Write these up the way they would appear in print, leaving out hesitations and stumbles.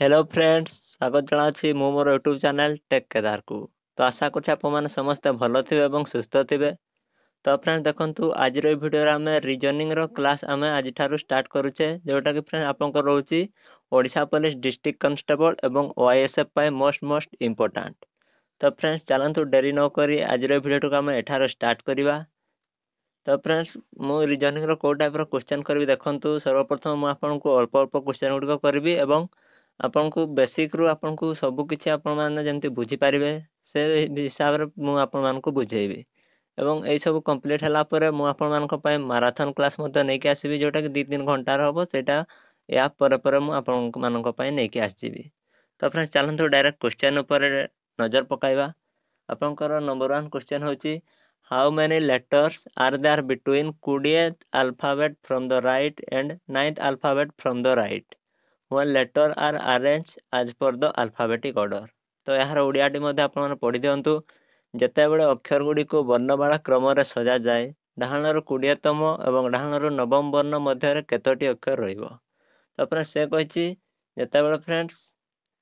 Hello friends स्वागत जनाछि मु मोर YouTube channel take Kedar को। तो आशा करछि आपण माने समस्त भलो थिबे एवं सुस्थ थिबे। तो फ्रेंड्स देखंतु आज रो वीडियो रे हमें रीजनिंग रो क्लास हमें आज ठारू स्टार्ट करूचे जोटा कि फ्रेंड आपन को रहउची ओडिशा पुलिस डिस्ट्रिक्ट कांस्टेबल एवं ओआईएसएफ पाए मोस्ट इंपोर्टेंट। तो फ्रेंड्स चलंतु देरी न करी आज रो वीडियो को हमें एठारो स्टार्ट करिवा। तो फ्रेंड्स मु रीजनिंग रो को टाइप रो क्वेश्चन करबी देखंतु सर्वप्रथम मु आपन को अल्प अल्प क्वेश्चन गुडी को करबी एवं आपन को बेसिक रू आपन को सब किछि आपन माने जेंति बुझी पारिबे से हिसाब रे मु आपन मान को बुझेबी एवं एई सब कंप्लीट हला परे मु आपन मान को पय मैराथन क्लास मते नै के आसीबी जोटा कि 2-3 घंटा रो हबो सेटा या परे परे मु आपन मान को पय नै के आसीबी। तो फ्रेंड्स चलंतु डायरेक्ट क्वेश्चन ऊपर नजर पकाइबा। आपनकर नंबर 1 क्वेश्चन होची how many letters are there between 20th alphabet from the right end 9th alphabet from the right when letter are arranged as per the alphabetic order। तो यार ओडियाटी मध्ये आपण माने पढि दियंतु जेतेबेले अक्षर गुडी को वर्णमाला क्रम रे सजा जाय डाहाणर 20तम एवं डाहाणर 9म वर्ण मध्य रे केतोटी अक्षर रहइबो। तो फ्रेंड्स से कहिछि जेतेबेले फ्रेंड्स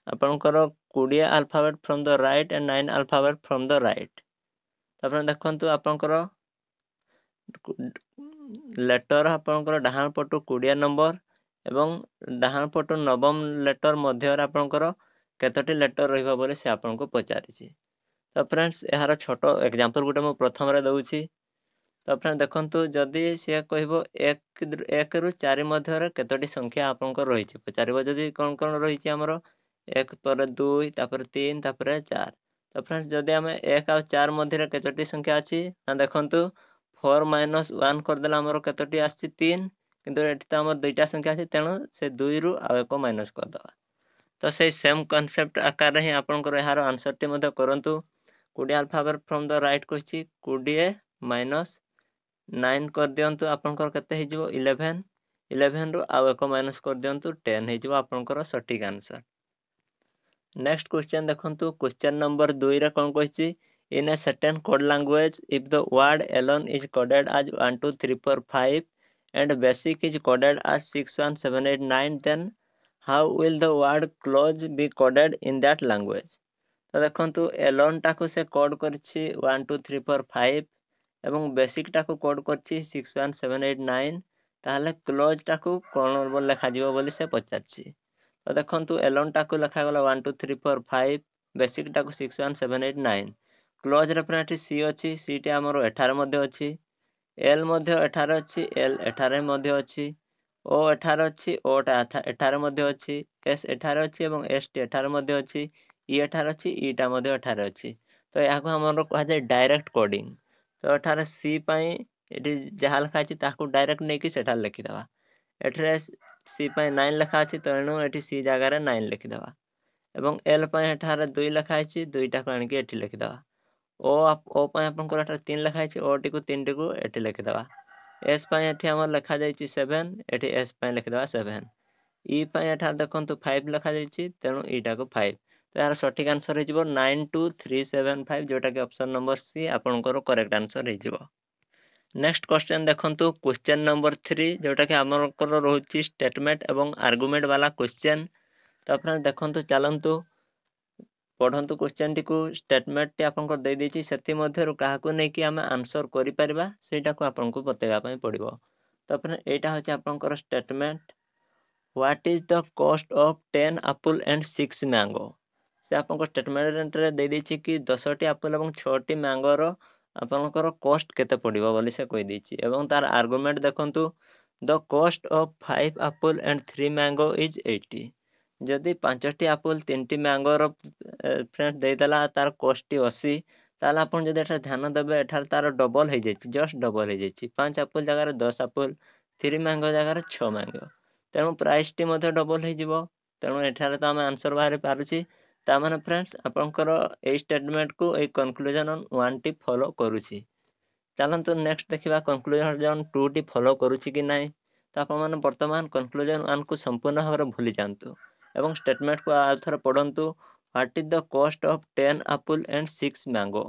आपनकर 20 alphabet from the right and 9 alphabet from the right. तो आपण देखंतु आपनकर लेटर आपनकर डाहाण पटु 20 नंबर एवं डाहाण पटु 9म लेटर मध्य रे आपनकर केतोटी लेटर रहइबो बोले से आपन को पचारिछि। तो फ्रेंड्स यार छोटो एग्जांपल गुटे मु प्रथम रे दउछि। तो फ्रेंड देखंतु जदी से कहबो 1 रु 4 मध्य रे केतोटी संख्या आपन को रहिछि पचारिबो जदी कोन रहिछि हमरो 1 पर 2 तापर 3 तापर 4। तो फ्रेंड्स जदी हमें 1 और 4 मध्य रे केतोटी संख्या अछि ना देखंतु 4 - 1 कर देला हमरो केतोटी आछि 3 किंतु एठी त हमर दुईटा संख्या अछि तेणु से 2 रु आ 1 माइनस कर दवा। तो से सेम कांसेप्ट आकार रे आपन को यार आंसर टी मध्ये करंतु 20 अल्फाबेट फ्रॉम द राइट कहछि 20 माइनस 9 कर दियंतु आपन को केते हे जिवो 11 11 रु आ 1 माइनस कर दियंतु 10 हे जिवो आपन को सटीक आंसर। नेक्स्ट क्वेश्चन देखंतु क्वेश्चन नंबर 2 रे कोन कहछि in a certain code language if the word alone is coded as 1 2 3 4 5 and basic is coded as 6 1 7 8 9 then how will the word close be coded in that language। तो देखंतु Elon टाको से code करछि 1 2 3 4 5 एवं basic टाको code करछि 6 1 7 8 9 ताले close टाको कोन बोल लिखा जिवो बोली से पचाछि। तो देखंतु एलोन टाको लिखा गला 1 2 3 4 5 बेसिक टाको 6 1 7 8 9 क्लोज रे प्रेटी सी अछि सी टी हमरो एठार मध्ये अछि एल मध्ये एठार अछि एल एठारे मध्ये अछि ओ एठार अछि ओ एठारे मध्ये अछि एस एठार अछि एवं एस टी एठार मध्ये अछि ई एठार अछि ई टा मध्ये एठार अछि। तो याको हमरो कहा जाय डायरेक्ट कोडिंग। तो एठार सी पई एठी जहा लिखा अछि ताको डायरेक्ट नै कि सेठा लिखि दवा एठरे सी पई 9 लिखा अछि तेणु एठी सी जगह रे 9 लिखि दवा एवं एल पई एठार 2 लिखा अछि 2 टा को आनि के एठी लिखि दवा ओ पई आपन को एठार 3 लिखा अछि ओ टी को 3 टी को एठी लिखि दवा एस पई एठी हमर लिखा जायछि 7 एठी एस पई लिखि दवा 7 ई पई एठार देखंतु 5 लिखा जायछि तेणु ई टा को 5। तो यार सटीक आंसर हे जिवो 92375 जोटा कि ऑप्शन नंबर सी आपन को करेक्ट आंसर हे जिवो। नेक्स्ट क्वेश्चन देखंतु क्वेश्चन नंबर 3 जोटा कि हमर को रहउछि स्टेटमेंट एवं आर्गुमेंट वाला क्वेश्चन। तो फ्रेंड्स देखंतु चलंतु पढंतु क्वेश्चन टी को स्टेटमेंट टी आपन को दे देछि सेति मध्यरु काहाकू नै कि हमें आंसर करि परबा सेटा को आपन को बतेबा पई पड़िबो। तो फ्रेंड एटा होछि आपन को statement what is the cost of 10 apple and 6 mango. से आपन को स्टेटमेंट रे दे देछि कि 10 टी एप्पल एवं 6 टी मैंगो रो आपन को कॉस्ट केते पड़िबो बोली से कहि देछि एवं तार आर्गुमेंट देखंतु the cost of 5 Apple and 3 mango is 80। जदि 5 टी एप्पल 3 टी मैंगो रो फ्रेंड दे देला तार कॉस्ट टी 80 ताला आपण जदि एठा ध्यान देबे एठार तार डबल हे जायछि जस्ट डबल हे जायछि 5 एप्पल जगह रे 10 एप्पल 3 मैंगो जगह रे 6 मैंगो तेणु प्राइस टी मध्ये डबल हे जिवो तेणु एठार त हम आंसर बाहर पारुछि। ता माने फ्रेंड्स आपनकर ए स्टेटमेंट को ए कंक्लूजन ऑन 1 टी फॉलो करूछि। चलंतु नेक्स्ट देखिबा कंक्लूजन 2 टी फॉलो करूछि कि नै। तो आपण माने वर्तमान कंक्लूजन 1 को संपूर्ण भाବରେ भूली जांतु एवं स्टेटमेंट को आथर पढंतु what is the cost of 10 apple and 6 mango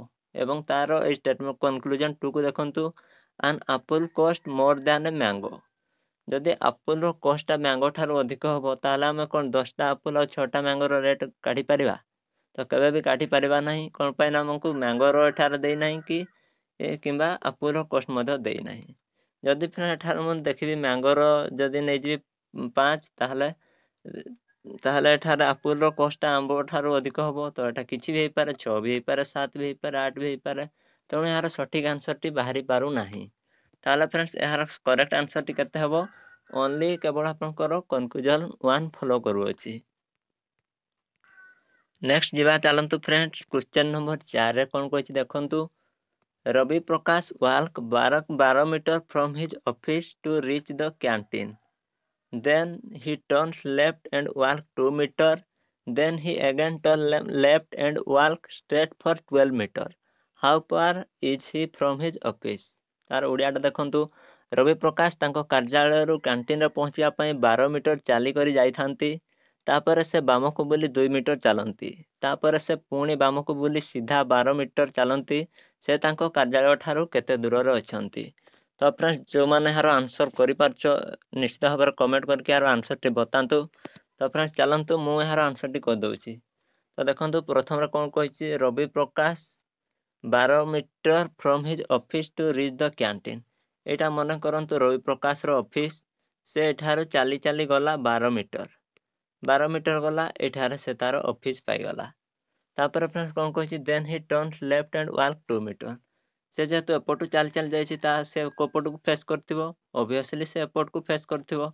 एवं तारो ए स्टेटमेंट कंक्लूजन 2 को देखंतु an apple cost more than a mango. ଯଦି ଆପୁଲର କଷ୍ଟଟା ମ୍ୟାଙ୍ଗୋ ଠାରୁ ଅଧିକ ହେବ ତାହେଲେ ଆମେ କ'ଣ 10ଟା ଆପୁଲ ଆଉ 6ଟା ମ୍ୟାଙ୍ଗୋର ରେଟ୍ କାଢ଼ିପାରିବା? ତ କେବେ ବି କାଢ଼ିପାରିବା ନାହିଁ। କ'ଣ ପାଇଁ ନା ଆମକୁ ମ୍ୟାଙ୍ଗୋର ଏଠାରେ ଦେଇନାହିଁ କି କିମ୍ବା ଆପୁଲର କଷ୍ଟ ମଧ୍ୟ ଦେଇନାହିଁ। ଯଦି ଫ୍ରେଣ୍ଡ ଏଠାରେ ମୁଁ ଦେଖିବି ମ୍ୟାଙ୍ଗୋର ଯଦି ନେଇଯିବି 5 ତାହେଲେ ଏଠାରେ ଆପୁଲର କଷ୍ଟଟା ଆମ୍ବ ଠାରୁ ଅଧିକ ହେବ। ତ ଏଟା କିଛି ବି ହେଇପାରେ, 6 ବି ହେଇପାରେ, 7 ବି ହେଇପାରେ, 8 ବି ହେଇପାରେ। ତେଣୁ ଏହାର ସଠିକ୍ ଆନ୍ସରଟି ବାହାରି ପାରୁନାହିଁ। ତାହେଲେ ଫ୍ରେଣ୍ଡସ୍ ଏହାର କରେକ୍ଟ ଆନ୍ସରଟି କେତେ ହେବ? ଓନ୍ଲି କେବଳ ଆପଣଙ୍କର କନକ୍ଲୁଜନ 1 ଫଲୋ କରୁଅଛି। ନେକ୍ସଟ ଯିବା ଚାଲନ୍ତୁ ଫ୍ରେଣ୍ଡସ୍ କ୍ୱେଶ୍ଚନ ନମ୍ବର 4ରେ କ'ଣ କହିଛି ଦେଖନ୍ତୁ। Ravi Prakash walk 12 metre from his office to reach the canteen. Then he turns left and walk 2 meter. Then he again turn left and walk straight for 12 meter. How far is he from his office? तार ओडियाटा देखंतु। रवि प्रकाश तांको कार्यालयरू canteen रे पहुंचिया पई 12 metre चाली करी जाइथांती। तापर से बामको बुली 2 metre चालंती। तापर से पुणी बामको बुली सीधा 12 मीटर चालंती। से तांको कार्यालय ठारू केते दूर रे अछंती। तो फ्रेंड्स जो माने हार आंसर करि पारछो निश्चित भाव कमेंट करके यार आंसर टी बतांतु। तो फ्रेंड्स चलंतु मु यार आंसर टी कर दउची। तो देखंतु प्रथम रे कोन कहिछि Ravi Prakash 12 metre from his office to reach the canteen. एटा मन करंतु रवि प्रकाश रो ऑफिस से एठारो चाली चाली गला 12 मीटर। 12 मीटर गला एठारे से तार ऑफिस पाई गला। तापर फ्रेंड्स कोन कहिछि then he turns left and walk 2 metre. से जेहेतु एपटू चाल चाल जाइछि ता से कोपट को फेस करथिबो। ऑब्वियसली से एपट को फेस करथिबो।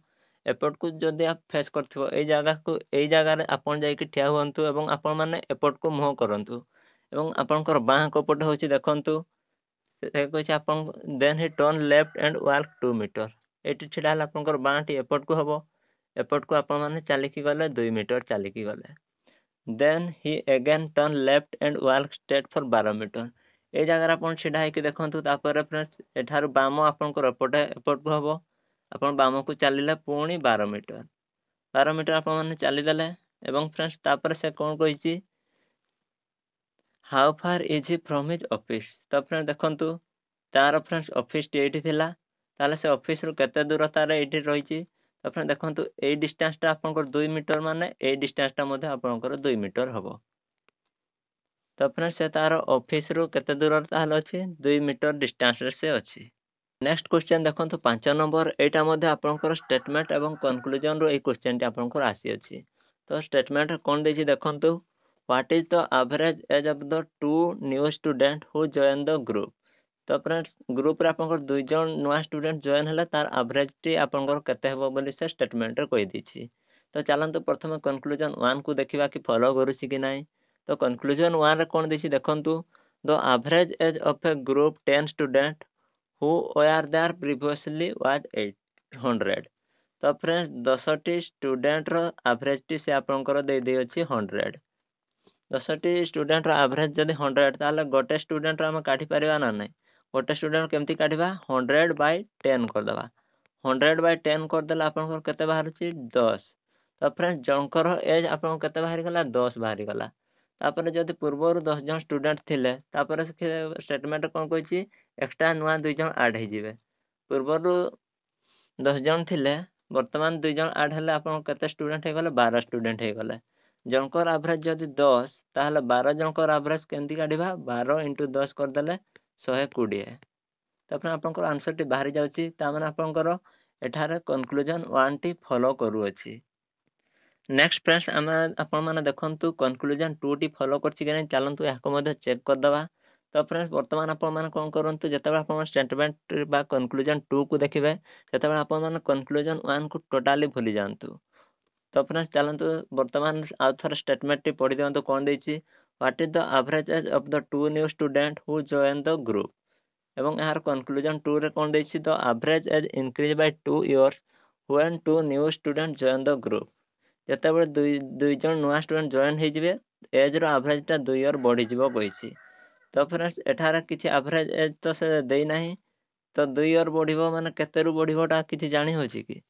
एपट को जदि आप फेस करथिबो एई जगह रे आपन जाई कि ठिया हुअंतु एवं आपन माने एपट को मुह करंतु एवं आपनकर बाह कोपट होछि देखंतु। से कहिछि आपन then he turn left and walk 2 metre. एटी छिडा हला आपनकर बाहटी एपट को हबो। एपट को आपन माने चालिकी गले 2 मीटर चालिकी गले। Then he again turn left and walk straight for 12 metre. ए जगह आपन छिडा है कि देखंतु तापर फ्रेंड्स एठारु बाम आपनकर एपट को हबो। आपन बाम को चलिले पुणी 12 मीटर। 12 मीटर आपन माने चली देले एवं फ्रेंड्स तापर से कोन कहिछि how far is he from his office. तो फ्रेंड्स देखंतु तार फ्रेंड्स ऑफिस टी एठी थिला ताले से ऑफिस रु केते दूरता रे एठी रहिछि। तो फ्रेंड्स देखंतु ए डिस्टेंस टा आपनकर 2 मीटर माने ए डिस्टेंस टा मध्ये आपनकर 2 मीटर हबो। तो फ्रेंड्स से तार ऑफिस रु केते दूरता हल अछि 2 मीटर डिस्टेंस रे से अछि। नेक्स्ट क्वेश्चन देखंतु 5 नंबर एटा मध्ये आपनकर स्टेटमेंट एवं कंक्लूजन रो ए क्वेश्चन टी आपनकर आसी अछि। तो स्टेटमेंट कोन देछि देखंतु what is the average age of the two new student who join the group. तो फ्रेंड्स ग्रुप रे आपनकर दुई जन नुआ स्टूडेंट जॉइन हले तार एवरेज टी आपनकर केते हेबो बोली से स्टेटमेंट रे कहि दिछि। तो चलंतु प्रथमे कंक्लूजन 1 को देखिबा कि फॉलो करूछि कि नाही। तो कंक्लूजन 1 रे कोन दिछि देखंतु the average age of A group 10 student who were there previously was 800। तो फ्रेंड्स 10टी स्टूडेंट रो एवरेज टी से आपनकर दे दै अछि 100। 10टी स्टूडेंट रो एवरेज जदि 100 ताले गोटे स्टूडेंट रो हम काढी परिबा ना नै। गोटे स्टूडेंट केमति काढिबा 100/10 कर देबा। 100/10 कर देला आपनकर केते बाहरछि 10। तो फ्रेंड्स जनकर एज आपन केते बाहरी गला 10 बाहरी गला। तापर जदि पूर्वरु 10 जन स्टूडेंट थिले तापर से स्टेटमेंट कोन कहिछि एक्स्ट्रा नुआ 2 जन ऐड हे जिवे। पूर्वरु 10 जन थिले वर्तमान 2 जन ऐड हेले आपन केते स्टूडेंट हे गले 12 स्टूडेंट हे गले। जनकर एवरेज जदि 10 ताहले 12 जनकर एवरेज केमति काढिबा 12 * 10 कर देले 120। तापर आपनकर आंसर टी बाहरी जाउछि ता माने आपनकर एठारे कंक्लूजन 1 टी फॉलो करू अछि। नेक्स्ट फ्रेंड्स आमे आपन माने देखंतु कंक्लूजन 2 टी फॉलो करछि कि नै चलंतु याको मध्ये चेक कर दबा। तो फ्रेंड्स वर्तमान आपण माने कोन करंतु जेतेबेला आपण स्टेटमेंट बा कंक्लूजन 2 को देखिबे सेतेबेला आपण माने कंक्लूजन 1 को टोटली भूली जांतु। तो फ्रेंड्स चलंतु वर्तमान आउथर स्टेटमेंट टी पढि दियंतु कोन देछि what is the average age of the two new student who join the group. एवं यार कंक्लूजन 2 रे कोन देछि the average age increase by 2 years when two new student join the group. जेतेबेले दुई जन नुआ स्टूडेंट जॉइन हे जिवे एज रो एवरेज टा 2 इयर बढ़ी जिवो कहिछि। तो फ्रेंड्स एठारे किछि एवरेज एज तो से देई नाही। तो 2 इयर बढ़िबो माने केते रु बढ़िबोटा किछि जानि होछि कि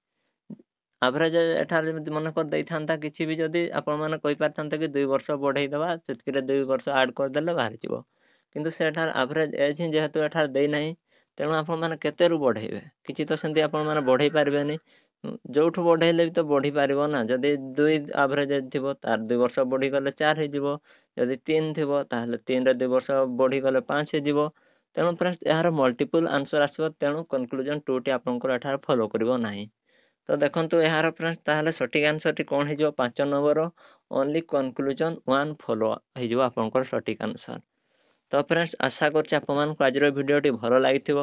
एवरेज एठारे मन कर देई थांता किछि भी जदी आपण माने कहि पारथांते कि 2 वर्ष बढ़ेई देबा सेतकिरे 2 वर्ष ऐड कर देले बाहर जिवो। किंतु से एठार एवरेज एज ही जेहेतु एठार देई नाही ତେଣୁ ଆପଣମାନେ କେତେରୁ ବଢ଼େଇବେ? କିଛି ତ ସେମିତି ଆପଣମାନେ ବଢ଼େଇ ପାରିବେନି। ଯୋଉଠୁ ବଢ଼େଇଲେ ବି ତ ବଢ଼ିପାରିବ ନା। ଯଦି 2 ଆଭରେଜ ଥିବ ତାର 2 ବର୍ଷ ବଢ଼ିଗଲେ 4 ହେଇଯିବ। ଯଦି 3 ଥିବ ତାହେଲେ 3ରେ 2 ବର୍ଷ ବଢ଼ିଗଲେ 5 ହେଇଯିବ। ତେଣୁ ଫ୍ରେଣ୍ଡସ୍ ଏହାର ମଲ୍ଟିପୁଲ୍ ଆନ୍ସର୍ ଆସିବ। ତେଣୁ କନକ୍ଲୁଜନ୍ 2ଟି ଆପଣଙ୍କର ଏଠାରେ ଫଲୋ କରିବ ନାହିଁ। ତ ଦେଖନ୍ତୁ ଏହାର ଫ୍ରେଣ୍ଡସ୍ ତାହେଲେ ସଠିକ୍ ଆନ୍ସରଟି କ'ଣ ହେଇଯିବ? 5 ନମ୍ବର ଓନ୍ଲି କନକ୍ଲୁଜନ୍ 1 ଫଲୋ ହେଇଯିବ ଆପଣଙ୍କର ସଠିକ୍ ଆନ୍ସର୍। ତ ଫ୍ରେଣ୍ଡସ୍ ଆଶା କରୁଛି ଆପଣମାନଙ୍କୁ ଆଜିର ଭିଡ଼ିଓଟି ଭଲ ଲାଗିଥିବ।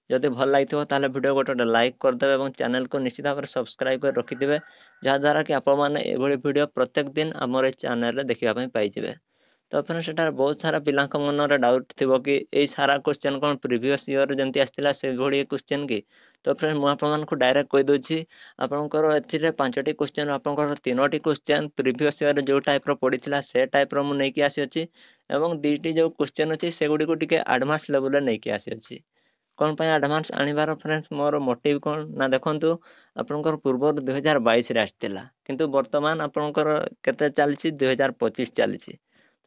ଯଦି ଭଲ ଲାଗିଥିବ ତାହେଲେ ଭିଡ଼ିଓ ଗୋଟେ ଲାଇକ୍ କରିଦେବେ ଏବଂ ଚ୍ୟାନେଲକୁ ନିଶ୍ଚିତ ଭାବରେ ସବସ୍କ୍ରାଇବ୍ କରି ରଖିଥିବେ, ଯାହାଦ୍ୱାରା କି ଆପଣମାନେ ଏଭଳି ଭିଡ଼ିଓ ପ୍ରତ୍ୟେକ ଦିନ ଆମର ଏ ଚ୍ୟାନେଲରେ ଦେଖିବା ପାଇଁ ପାଇଯିବେ। ତ ଫ୍ରେଣ୍ଡସ୍ ସେଠାରେ ବହୁତ ସାରା ପିଲାଙ୍କ ମନରେ ଡାଉଟ୍ ଥିବ କି ଏଇ ସାରା କ୍ୱେଶ୍ଚନ୍ କ'ଣ ପ୍ରିଭିୟସ୍ ଇୟର୍ରେ ଯେମିତି ଆସିଥିଲା ସେଭଳି କ୍ୱେଶ୍ଚନ୍ କି? ତ ଫ୍ରେଣ୍ଡସ୍ ମୁଁ ଆପଣମାନଙ୍କୁ ଡାଇରେକ୍ଟ କହିଦେଉଛି, ଆପଣଙ୍କର ଏଥିରେ 5ଟି କ୍ୱେଶ୍ଚନ୍ ଆପଣଙ୍କର 3ଟି କ୍ୱେଶ୍ଚନ୍ ପ୍ରିଭିୟସ୍ ଇୟର୍ରେ ଯେଉଁ ଟାଇପ୍ର ପଡ଼ିଥିଲା ସେ ଟାଇପ୍ର ମୁଁ ନେଇକି ଆସିଅଛି ଏବଂ 2ଟି ଯେଉଁ କ୍ୱେଶ୍ଚନ୍ ଅଛି ସେଗୁଡ଼ିକୁ ଟିକେ ଆଡ଼ଭାନ୍ସ ଲେଭେଲରେ ନେଇକି ଆସିଅଛି। କ'ଣ ପାଇଁ ଆଡ଼ଭାନ୍ସ ଆଣିବାର ଫ୍ରେଣ୍ଡସ୍ ମୋର ମୋଟିଭ୍ କ'ଣ? ନା ଦେଖନ୍ତୁ ଆପଣଙ୍କର ପୂର୍ବରୁ 2022ରେ ଆସିଥିଲା, କିନ୍ତୁ ବର୍ତ୍ତମାନ ଆପଣଙ୍କର କେତେ ଚାଲିଛି? 2025 ଚାଲିଛି।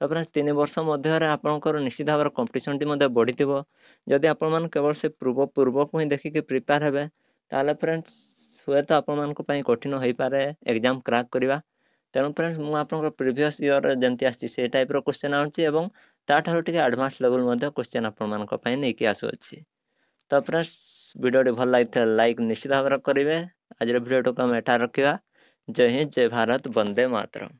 ତ ଫ୍ରେଣ୍ଡସ୍ 3 ବର୍ଷ ମଧ୍ୟରେ ଆପଣଙ୍କର ନିଶ୍ଚିତ ଭାବରେ କମ୍ପିଟିସନ୍ଟି ମଧ୍ୟ ବଢ଼ିଥିବ। ଯଦି ଆପଣମାନେ କେବଳ ସେ ପୂର୍ବକୁ ହିଁ ଦେଖିକି ପ୍ରିପେୟାର ହେବେ, ତାହେଲେ ଫ୍ରେଣ୍ଡସ୍ ହୁଏତ ଆପଣମାନଙ୍କ ପାଇଁ କଠିନ ହୋଇପାରେ ଏକ୍ଜାମ୍ କ୍ରାକ୍ କରିବା। ତେଣୁ ଫ୍ରେଣ୍ଡସ୍ ମୁଁ ଆପଣଙ୍କର ପ୍ରିଭିୟସ୍ ଇୟର୍ରେ ଯେମିତି ଆସିଛି ସେ ଟାଇପ୍ର କ୍ୱେଶ୍ଚନ୍ ଆଣୁଛି ଏବଂ ତାଠାରୁ ଟିକେ ଆଡ଼ଭାନ୍ସ ଲେଭେଲ୍ ମଧ୍ୟ କ୍ୱେଶ୍ଚନ୍ ଆପଣମାନଙ୍କ ପାଇଁ ନେଇକି ଆସୁଅଛି। ତ ଫ୍ରେଣ୍ଡସ୍ ଭିଡ଼ିଓଟି ଭଲ ଲାଗିଥିଲେ ଲାଇକ୍ ନିଶ୍ଚିତ ଭାବରେ କରିବେ। ଆଜିର ଭିଡ଼ିଓଟିକୁ ଆମେ ଏଠାରେ ରଖିବା। ଜୟ ହିନ୍ଦ, ଜୟ ଭାରତ, ବନ୍ଦେ ମାତରମ୍।